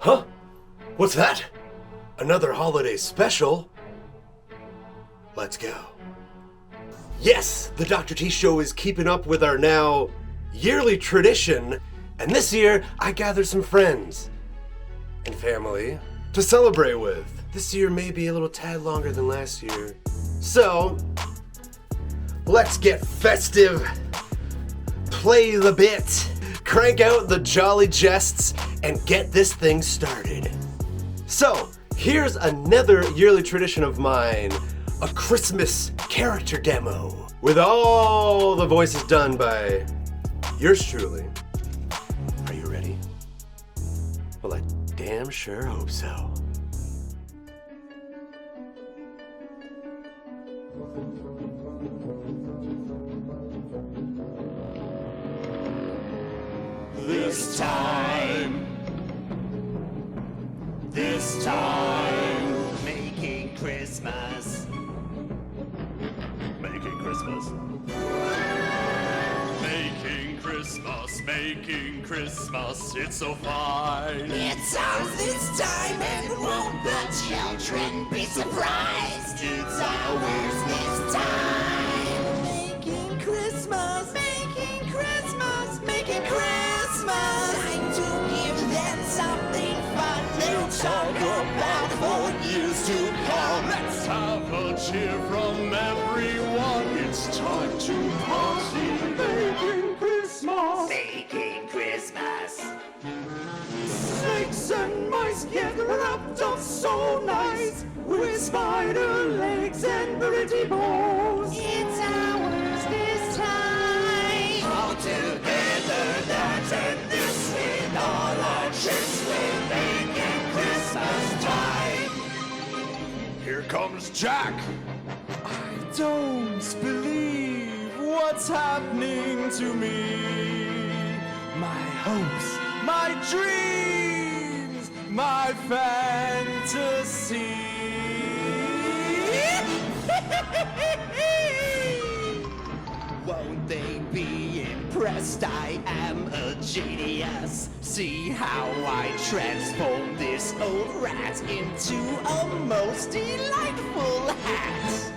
Huh? What's that? Another holiday special? Let's go. Yes, the Dr. T Show is keeping up with our now yearly tradition, and this year I gathered some friends and family to celebrate with. This year may be a little tad longer than last year. So, let's get festive, play the bit, crank out the jolly jests, and get this thing started. So, here's another yearly tradition of mine, a Christmas character demo, with all the voices done by yours truly. Are you ready? Well, I damn sure hope so. This time, making Christmas. Making Christmas. Making Christmas, it's so fine. It's ours this time, and won't the children be surprised? It's ours this time. Making Christmas, making Christmas, making Christmas. Time to give them something fun they'll talk about for years to come. Let's have a cheer from everyone. It's time to party. Making Christmas. Making Christmas. Snakes and mice get wrapped up so nice with spider legs and pretty bows. It's ours this time. All together, that and this with all our tricks, we're making Christmas time. Here comes Jack. I don't believe what's happening to me. My hopes, my dreams, my fantasy. Won't they be impressed? I am a genius. See how I transform this old rat into a most delightful hat.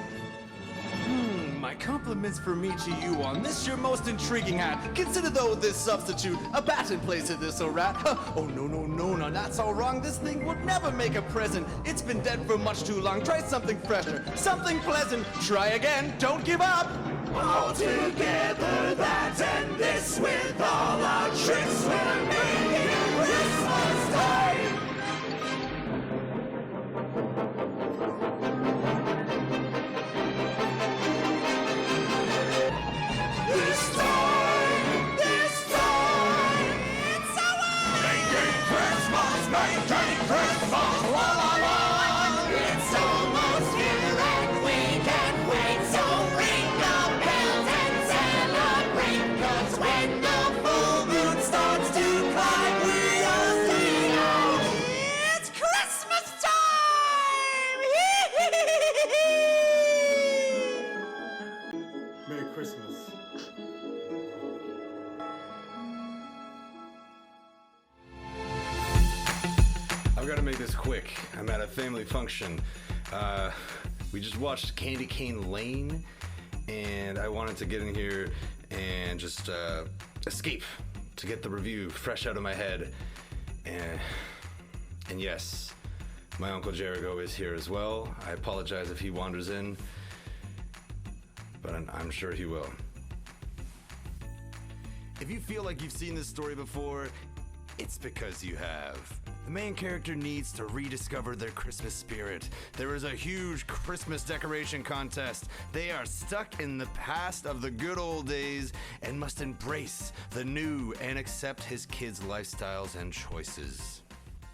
My compliments from me to you on this your most intriguing hat. Consider though this substitute a bat in place of this old rat. Oh no, that's all wrong. This thing would never make a present. It's been dead for much too long. Try something fresher, something pleasant. Try again, don't give up. All together, that and this with all our tricks, we're making Christmas time. This time, it's ours! Making Christmas, la la la. It's almost here and we can't wait, so ring the bells and celebrate, 'cause when the full moon starts to climb, we all sing out, it's Christmas time! Merry Christmas. I've got to make this quick. I'm at a family function. We just watched Candy Cane Lane, and I wanted to get in here and just escape to get the review fresh out of my head. And yes, my Uncle Jericho is here as well. I apologize if he wanders in, but I'm sure he will. If you feel like you've seen this story before, it's because you have. The main character needs to rediscover their Christmas spirit. There is a huge Christmas decoration contest. They are stuck in the past of the good old days and must embrace the new and accept his kids' lifestyles and choices.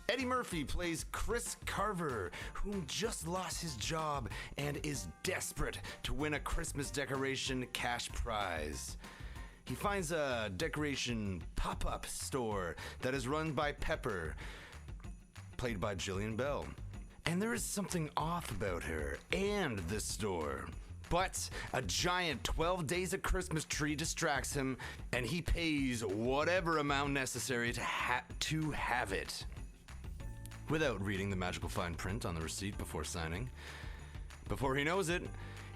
Eddie Murphy plays Chris Carver, whom just lost his job and is desperate to win a Christmas decoration cash prize. He finds a decoration pop-up store that is run by Pepper, played by Jillian Bell. And there is something off about her and this store. But a giant 12 Days of Christmas tree distracts him, and he pays whatever amount necessary to have it. without reading the magical fine print on the receipt before signing. Before he knows it,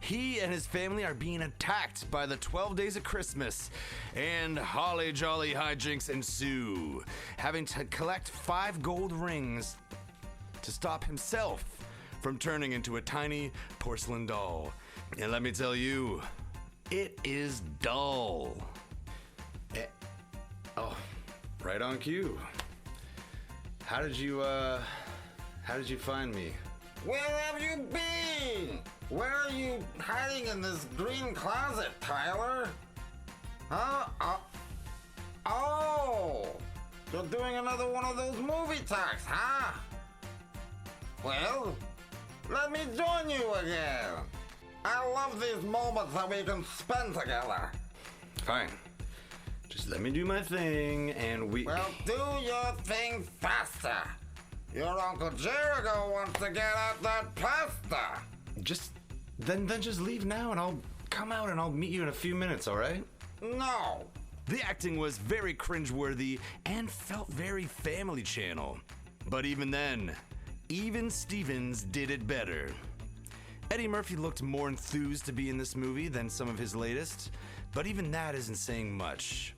he and his family are being attacked by the 12 Days of Christmas, and holly jolly hijinks ensue, having to collect 5 gold rings to stop himself from turning into a tiny porcelain doll. And let me tell you, it is dull. Oh, right on cue. How did you find me? Where have you been? Where are you hiding in this green closet, Tyler? Huh? Oh! You're doing another one of those movie talks, huh? Well, let me join you again. I love these moments that we can spend together. Fine. Just let me do my thing, and we... Well, do your thing faster. Your Uncle Jericho wants to get at that pasta. Then just leave now, and I'll come out and I'll meet you in a few minutes, all right? No. The acting was very cringeworthy and felt very Family Channel. But even then, even Stevens did it better. Eddie Murphy looked more enthused to be in this movie than some of his latest, but even that isn't saying much.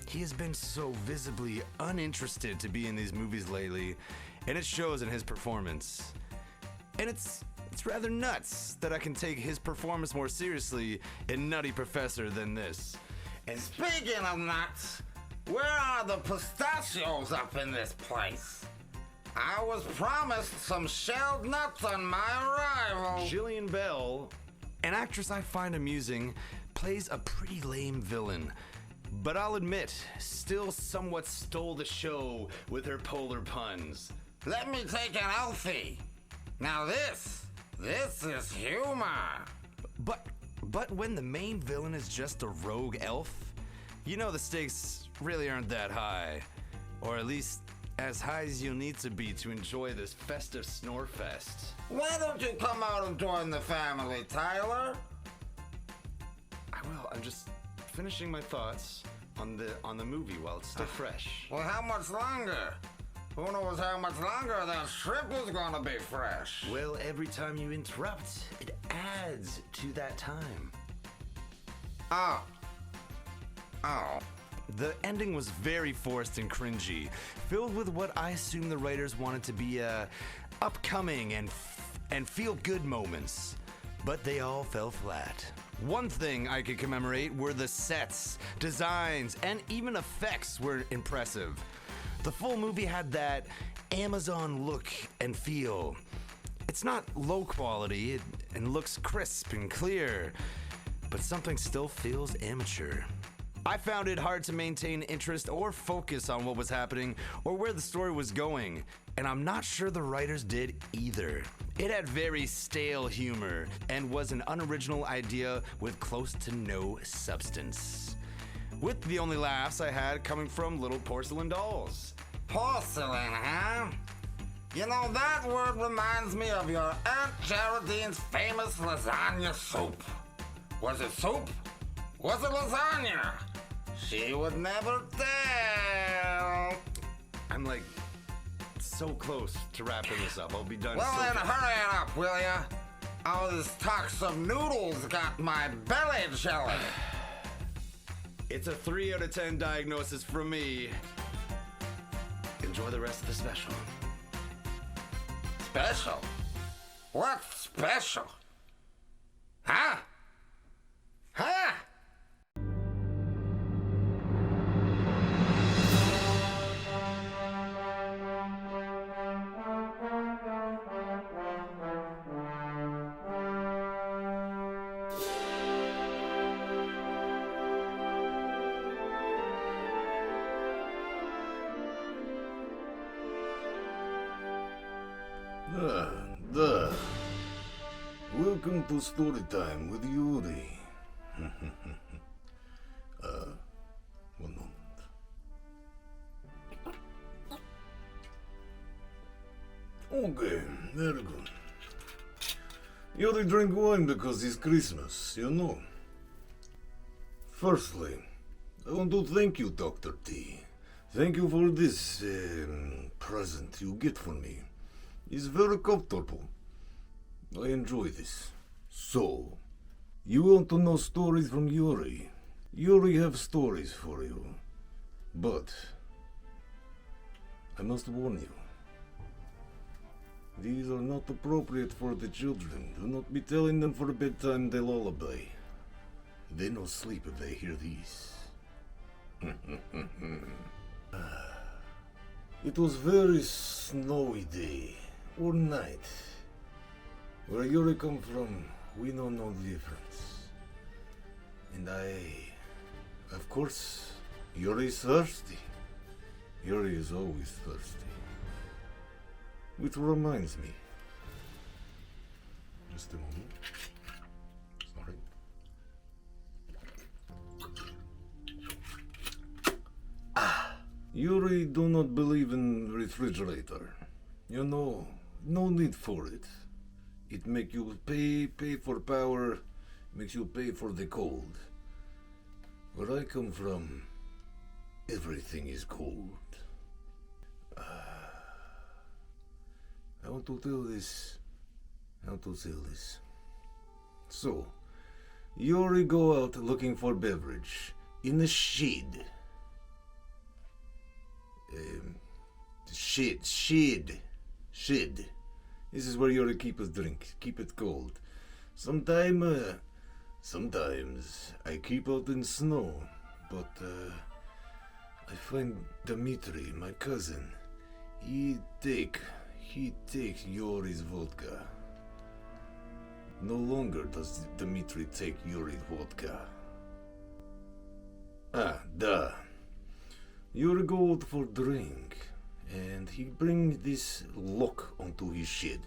He has been so visibly uninterested to be in these movies lately, and it shows in his performance. And it's rather nuts that I can take his performance more seriously in Nutty Professor than this. And speaking of nuts, where are the pistachios up in this place? I was promised some shelled nuts on my arrival. Jillian Bell, an actress I find amusing, plays a pretty lame villain. But I'll admit, still somewhat stole the show with her polar puns. Let me take an Alfie. Now this is humor. But when the main villain is just a rogue elf, you know the stakes really aren't that high. Or at least as high as you'll need to be to enjoy this festive snorefest. Why don't you come out and join the family, Tyler? I will. I'm just finishing my thoughts on the movie while it's still fresh. Well, how much longer? Who knows how much longer that shrimp is gonna be fresh? Well, every time you interrupt, it adds to that time. Oh. The ending was very forced and cringy, filled with what I assume the writers wanted to be upcoming and feel-good moments, but they all fell flat. One thing I could commemorate were the sets, designs, and even effects were impressive. The full movie had that Amazon look and feel. It's not low quality and looks crisp and clear, but something still feels amateur. I found it hard to maintain interest or focus on what was happening or where the story was going, and I'm not sure the writers did either. It had very stale humor and was an unoriginal idea with close to no substance, with the only laughs I had coming from little porcelain dolls. Porcelain, huh? You know, that word reminds me of your Aunt Geraldine's famous lasagna soup. Was it soup? Was it lasagna? She would never tell. I'm like so close to wrapping this up. I'll be done. Well, so then fast. hurry it up, will ya? All this talks of noodles got my belly jelly. It's a 3 out of 10 diagnosis from me. Enjoy the rest of the special. Special? What's special? Huh? Huh? Welcome to story time with Yuri. One moment. Okay, very good. Yuri drink wine because it's Christmas, you know. Firstly, I want to thank you, Dr. T. Thank you for this present you get for me. It's very comfortable. I enjoy this. So, you want to know stories from Yuri? Yuri have stories for you. But, I must warn you. These are not appropriate for the children. Do not be telling them for bedtime the lullaby. They no sleep if they hear these. It was very snowy day, or night. Where Yuri come from, we know no difference. And of course, Yuri is thirsty. Yuri is always thirsty. Which reminds me. Just a moment. Sorry. Yuri do not believe in refrigerator. You know, no need for it. It make you pay for power, makes you pay for the cold. Where I come from, everything is cold. I want to tell this. How to tell this? So, Yuri go out looking for beverage in the shed. Shed. This is where Yuri keep his drink, keep it cold. Sometimes I keep out in snow, but I find Dmitri, my cousin. He takes Yuri's vodka. No longer does Dmitri take Yuri's vodka. Yuri go out for drink, and he bring this lock onto his shed.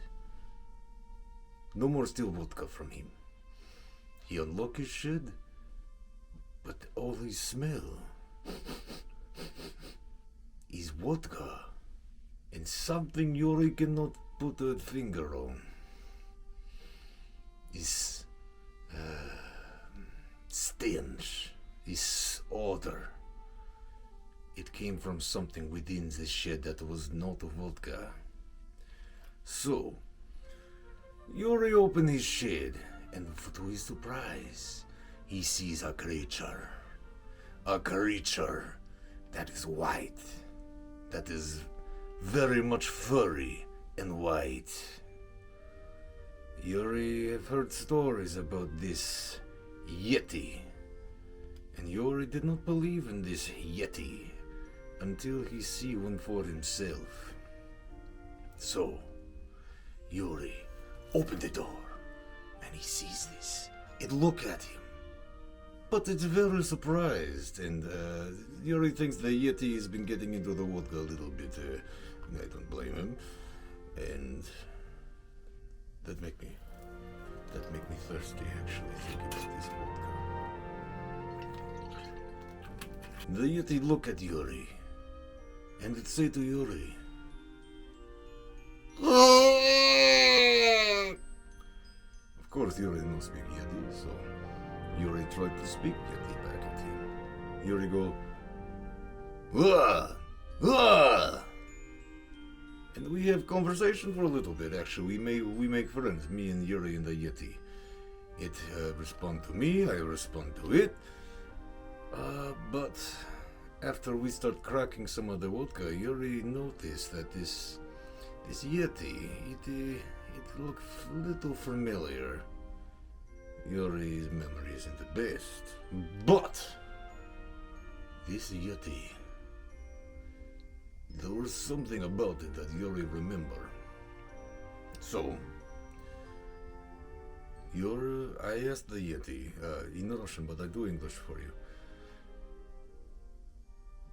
No more still vodka from him. He unlock his shed, but all he smell is vodka. And something Yuri cannot put a finger on is stench, is odor. It came from something within the shed that was not vodka. So, Yuri opened his shed, and to his surprise, he sees a creature. A creature that is white, that is very much furry and white. Yuri have heard stories about this Yeti, and Yuri did not believe in this Yeti until he see one for himself. So, Yuri opened the door, and he sees this. It look at him, but it's very surprised, and Yuri thinks the Yeti has been getting into the vodka a little bit. I don't blame him, and that make me thirsty. Actually, thinking about this vodka. The Yeti look at Yuri, and it say to Yuri, of course, Yuri no speak Yeti, so Yuri tried to speak Yeti back at him. Yuri go, "Wah! Wah!" And we have conversation for a little bit. Actually, we make friends, me and Yuri and the Yeti. It respond to me, I respond to it. But after we start cracking some of the vodka, Yuri noticed that this Yeti, it looked a little familiar. Yuri's memory isn't the best, but this Yeti, there was something about it that Yuri remember. So, I asked the Yeti, in Russian, but I do English for you.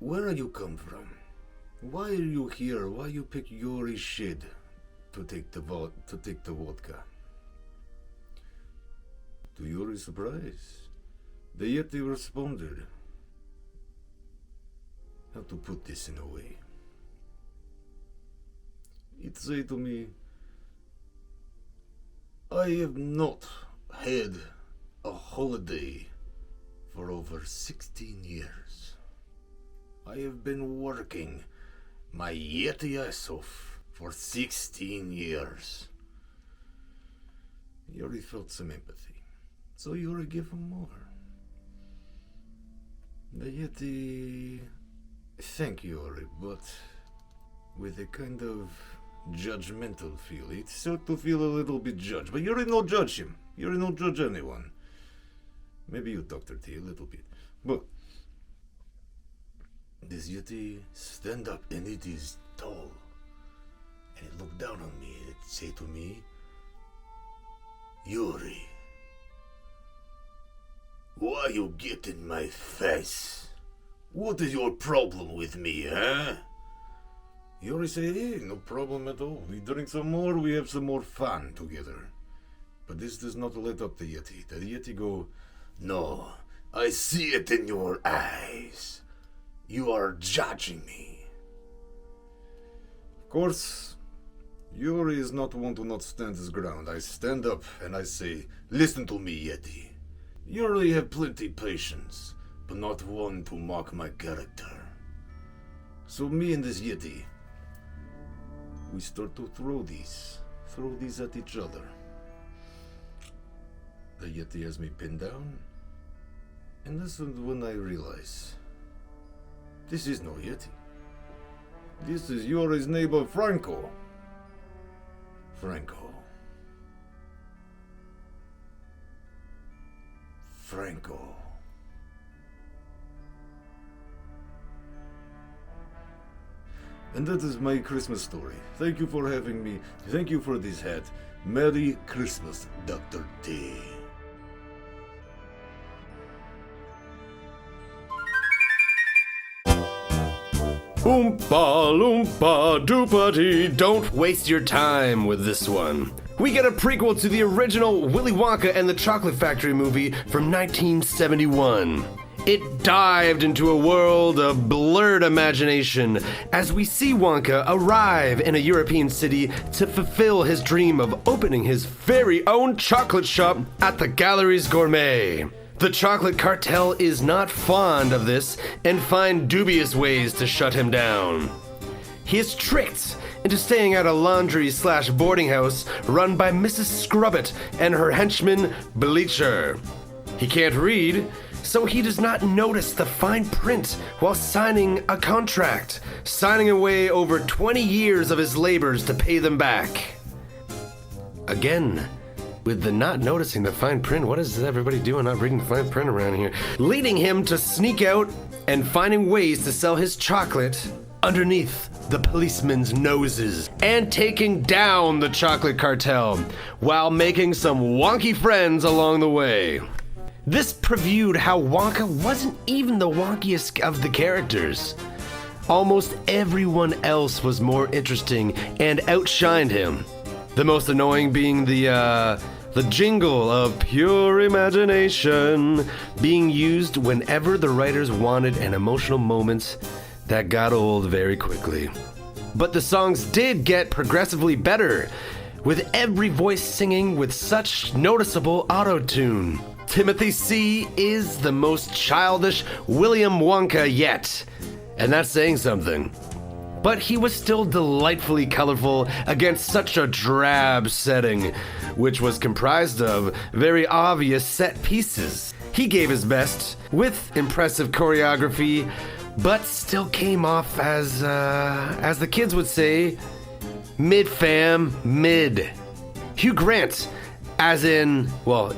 Where you come from? Why are you here? Why you pick Yuri's shed to take the vodka? To Yuri's surprise, the Yeti responded, how to put this in a way? It say to me, I have not had a holiday for over 16 years. I have been working my Yeti ass off for 16 years. Yuri felt some empathy, so Yuri gave him more. The Yeti thanked Yuri, but with a kind of judgmental feel. It started to feel a little bit judged, but Yuri no judge him. Yuri no judge anyone. Maybe you, Dr. T, a little bit. But this Yeti stand up, and it is tall. And it looked down on me, and it say to me, Yuri, why you get in my face? What is your problem with me, huh? Yuri say, hey, no problem at all. We drink some more, we have some more fun together. But this does not let up the Yeti. The Yeti go, no, I see it in your eyes. You are judging me. Of course, Yuri is not one to not stand his ground. I stand up and I say, listen to me, Yeti. Yuri have plenty patience, but not one to mock my character. So me and this Yeti, we start to throw these at each other. The Yeti has me pinned down, and this is when I realize, this is no Yeti. This is Yuri's neighbor Franco. Franco. And that is my Christmas story. Thank you for having me. Thank you for this hat. Merry Christmas, Dr. T. Oompa loompa doopity, don't waste your time with this one. We get a prequel to the original Willy Wonka and the Chocolate Factory movie from 1971. It dived into a world of blurred imagination as we see Wonka arrive in a European city to fulfill his dream of opening his very own chocolate shop at the Galleries Gourmet. The chocolate cartel is not fond of this and find dubious ways to shut him down. He is tricked into staying at a laundry/boarding house run by Mrs. Scrubbit and her henchman, Bleacher. He can't read, so he does not notice the fine print while signing a contract, signing away over 20 years of his labors to pay them back. Again, with the not noticing the fine print, what is everybody doing not reading the fine print around here? Leading him to sneak out and finding ways to sell his chocolate underneath the policemen's noses and taking down the chocolate cartel while making some wonky friends along the way. This previewed how Wonka wasn't even the wonkiest of the characters. Almost everyone else was more interesting and outshined him. The most annoying being the jingle of pure imagination being used whenever the writers wanted an emotional moment that got old very quickly. But the songs did get progressively better, with every voice singing with such noticeable auto-tune. Timothy C. is the most childish William Wonka yet, and that's saying something. But he was still delightfully colorful against such a drab setting, which was comprised of very obvious set pieces. He gave his best, with impressive choreography, but still came off as the kids would say, mid-fam, mid. Hugh Grant, as in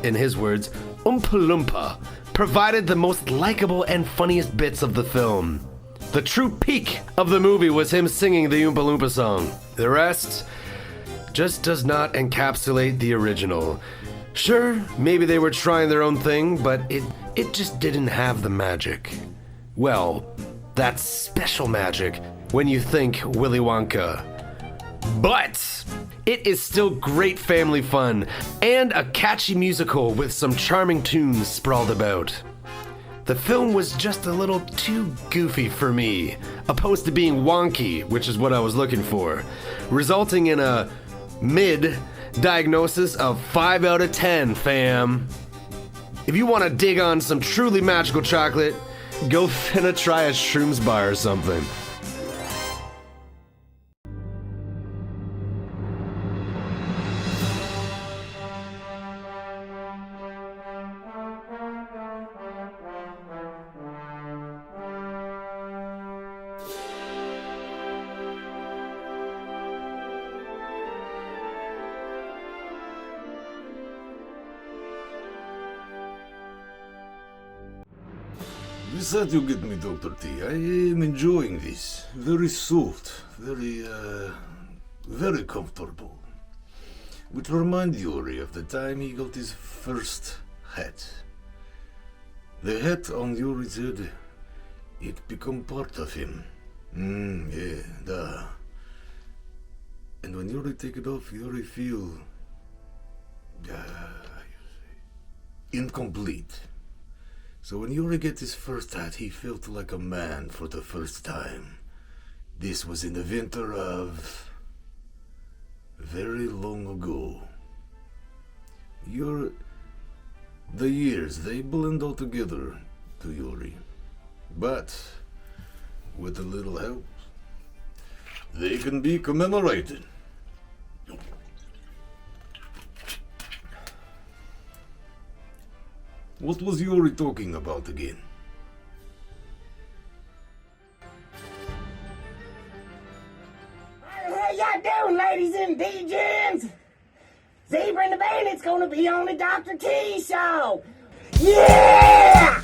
his words, Oompa Loompa, provided the most likable and funniest bits of the film. The true peak of the movie was him singing the Oompa Loompa song. The rest just does not encapsulate the original. Sure, maybe they were trying their own thing, but it just didn't have the magic. Well, that's special magic when you think Willy Wonka. But it is still great family fun and a catchy musical with some charming tunes sprawled about. The film was just a little too goofy for me, opposed to being wonky, which is what I was looking for, resulting in a mid diagnosis of 5 out of 10, fam. If you want to dig on some truly magical chocolate, go finna try a Shrooms bar or something. Besides, you get me, Dr. T. I am enjoying this. Very soft, very comfortable. Which reminds Yuri of the time he got his first hat. The hat on Yuri's head, it become part of him. Yeah, da. And when Yuri take it off, Yuri feel... incomplete. So when Yuri get his first hat, he felt like a man for the first time. This was in the winter of... very long ago. The years, they blend all together to Yuri. But, with a little help, they can be commemorated. What was Yuri talking about again? How y'all doing, ladies and DJs? Zebra and the Bandit's gonna be on the Dr. T show. Yeah!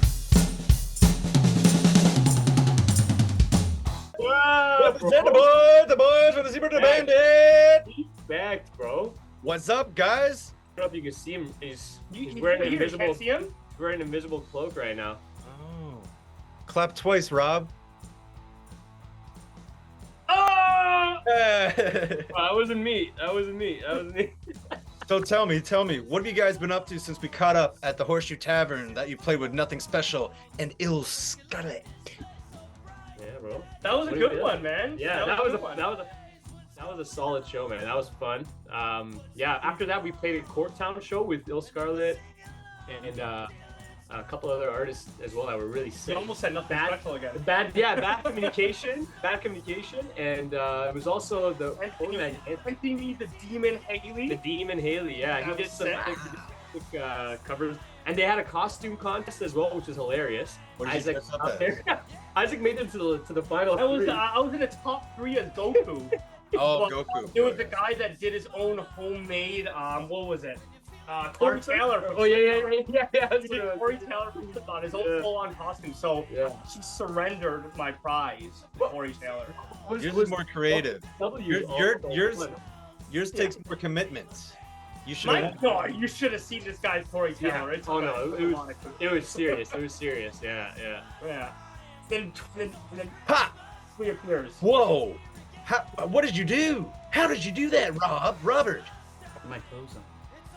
Represent the boys for the Zebra&The Bandit. He's back, bro. What's up, guys? I don't know if you can see him. He's wearing an invisible. He's wearing an invisible cloak right now. Oh. Clap twice, Rob. Oh! That wasn't me. So tell me, what have you guys been up to since we caught up at the Horseshoe Tavern that you played with Nothing Special and Il Scarlet? Yeah, bro. That was a good one, man. Yeah, that was a solid show, man. That was fun. Yeah, after that we played a Corktown show with Il Scarlet and a couple other artists as well that were really sick. You almost said Nothing Special again. Bad communication, and it was also the Anthony the Demon Haley. The Demon Haley, yeah, he did some covers, and they had a costume contest as well, which is hilarious. Isaac out there. Isaac made it to the final. I was in the top 3 as Goku. Oh, Goku. It was the guy that did his own homemade. What was it? Corey Taylor. Oh yeah. Corey Taylor on his own full-on costume. So she surrendered my prize to Corey Taylor. Yours is more creative. Yours takes more commitment. You should. My God, you should have seen this guy Corey Taylor. Yeah. It was serious. Yeah. Then ha! Reappears. Whoa! What did you do? How did you do that, Robert? My clothes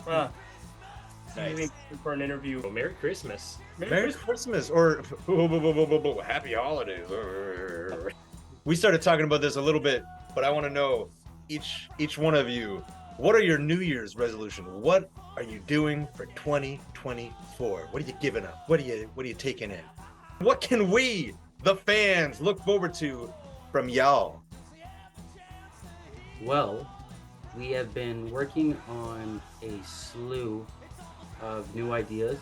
on. Nice. For an interview. Well, Merry Christmas. Merry Christmas, or Happy Holidays. We started talking about this a little bit, but I want to know each one of you. What are your New Year's resolutions? What are you doing for 2024? What are you giving up? What are you taking in? What can we, the fans, look forward to from y'all? Well, we have been working on a slew of new ideas,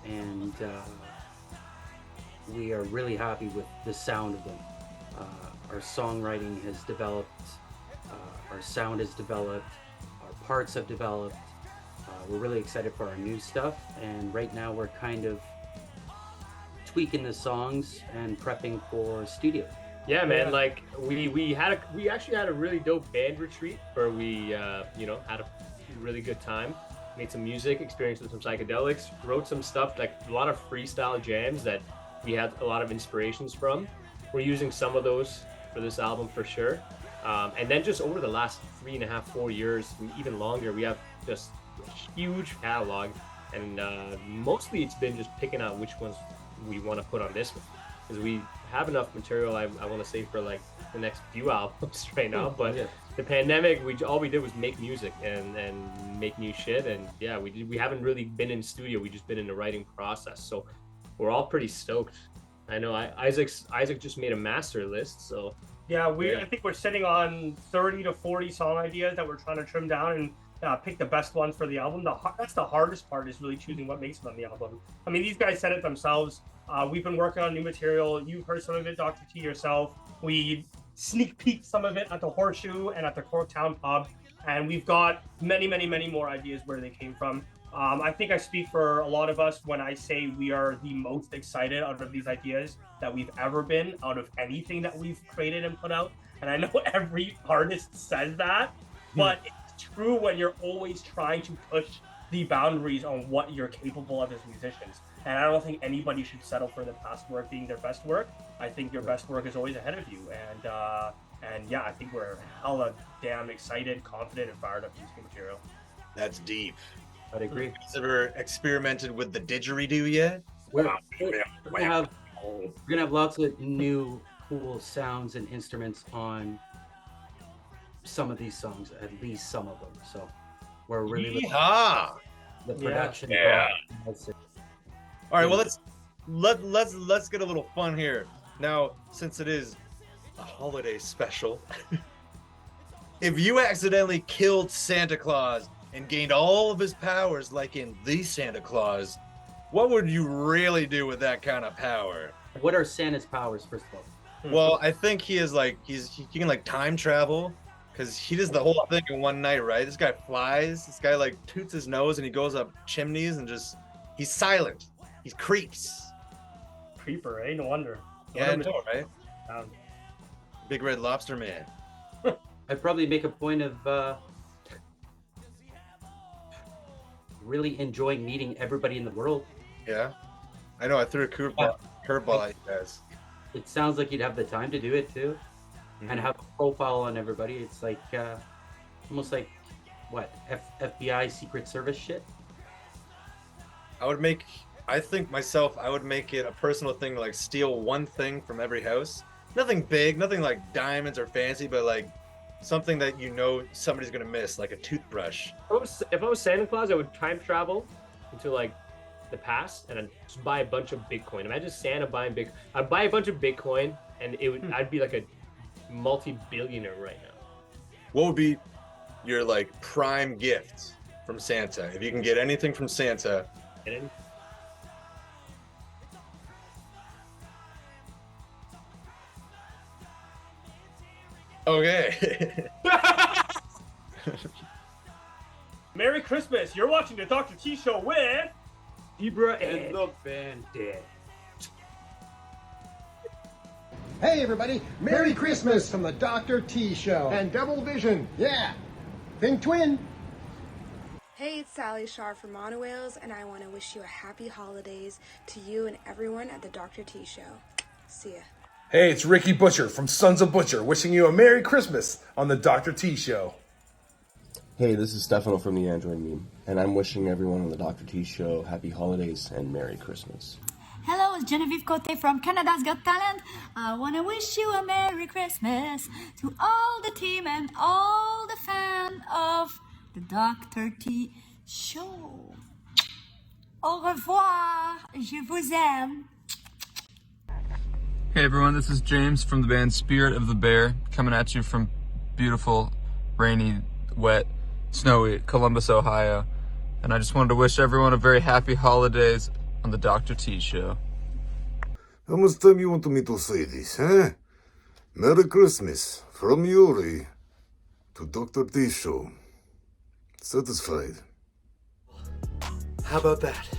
and we are really happy with the sound of them. Our songwriting has developed, our sound has developed, our parts have developed. We're really excited for our new stuff, and right now we're kind of tweaking the songs and prepping for studio. Yeah, man. Like we actually had a really dope band retreat where we had a really good time, made some music, experienced with some psychedelics, wrote some stuff, like a lot of freestyle jams that we had a lot of inspirations from. We're using some of those for this album for sure. And then just over the last 3.5-4 years, even longer, we have just a huge catalog, and mostly it's been just picking out which ones we want to put on this one, because we have enough material, I want to say, for like the next few albums right now. But the pandemic, all we did was make music and make new shit, and we haven't really been in studio. We just been in the writing process, so we're all pretty stoked. I know Isaac just made a master list, so I think we're sitting on 30 to 40 song ideas that we're trying to trim down and pick the best ones for the album. That's the hardest part, is really choosing what makes it on the album. I mean, these guys said it themselves. We've been working on new material. You've heard some of it, Dr. T, yourself. We sneak peeked some of it at the Horseshoe and at the Corktown pub, and we've got many more ideas where they came from. I think I speak for a lot of us when I say we are the most excited out of these ideas that we've ever been out of anything that we've created and put out. And I know every artist says that, but it's true when you're always trying to push the boundaries on what you're capable of as musicians. And I don't think anybody should settle for their past work being their best work. I think your best work is always ahead of you. And yeah, I think we're hella damn excited, confident, and fired up using material. That's deep. I'd agree. You guys ever experimented with the didgeridoo yet? We're gonna have lots of new cool sounds and instruments on some of these songs, at least some of them. So we're really looking at the production. Yeah. All right, well let's get a little fun here. Now, since it is a holiday special, if you accidentally killed Santa Claus and gained all of his powers like in The Santa Claus, what would you really do with that kind of power? What are Santa's powers, first of all? Well, I think he is like he can like time travel, because he does the whole thing in one night, right? This guy flies. This guy like toots his nose and he goes up chimneys and he's silent. He creeps. Creeper, eh? No wonder. Yeah, I know, right? Big Red Lobster Man. I'd probably make a point of really enjoying meeting everybody in the world. Yeah, I know. I threw a curveball at you guys. It sounds like you'd have the time to do it too, and have a profile on everybody. It's like almost like what FBI Secret Service shit. I would make it a personal thing to like steal one thing from every house. Nothing big, nothing like diamonds or fancy, but like something that you know somebody's gonna miss, like a toothbrush. If I was Santa Claus, I would time travel into like the past and I'd just buy a bunch of Bitcoin. Imagine Santa buying Bitcoin. I'd buy a bunch of Bitcoin and I'd be like a multi-billionaire right now. What would be your like prime gift from Santa? If you can get anything from Santa. Okay. Merry Christmas! You're watching the Dr. T Show with Zebra&The Bandit. Hey everybody, Merry Christmas from the Dr. T Show. And Double Vision, yeah. Think twin. Hey, it's Sally Shar from Monorails, and I want to wish you a happy holidays to you and everyone at the Dr. T Show. See ya. Hey, it's Ricky Butcher from Sons of Butcher, wishing you a Merry Christmas on the Dr. T Show. Hey, this is Stefano from the Android Meme, and I'm wishing everyone on the Dr. T Show happy holidays and Merry Christmas. Hello, it's Genevieve Cote from Canada's Got Talent. I want to wish you a Merry Christmas to all the team and all the fans of the Dr. T Show. Au revoir, je vous aime. Hey everyone, this is James from the band Spirit of the Bear, coming at you from beautiful, rainy, wet, snowy Columbus, Ohio. And I just wanted to wish everyone a very happy holidays on the Dr. T Show. How much time you want me to say this, huh? Merry Christmas from Yuri to Dr. T Show. Satisfied. How about that?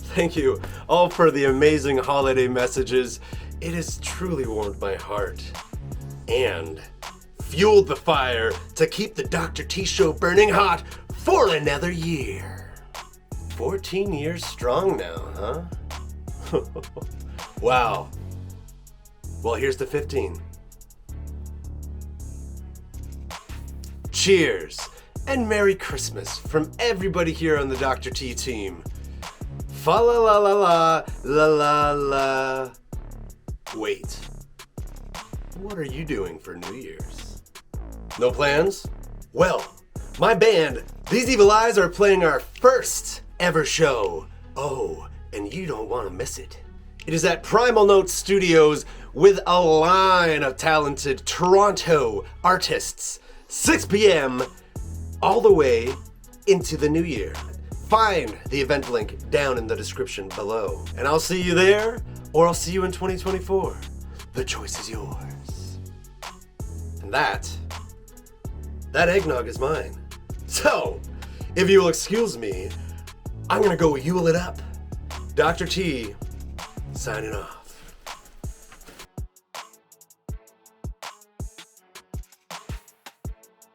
Thank you all for the amazing holiday messages. It has truly warmed my heart and fueled the fire to keep the Dr. T Show burning hot for another year. 14 years strong now, huh? Wow. Well, here's to 15. Cheers and Merry Christmas from everybody here on the Dr. T team. Fa la la la la la la la. Wait. What are you doing for New Year's? No plans? Well, my band, These Evil Eyes, are playing our first ever show. Oh, and you don't want to miss it. It is at Primal Note Studios with a line of talented Toronto artists. 6 p.m. all the way into the new year. Find the event link down in the description below. And I'll see you there, or I'll see you in 2024. The choice is yours. And that eggnog is mine. So, if you will excuse me, I'm gonna go Yule it up. Dr. T, signing off.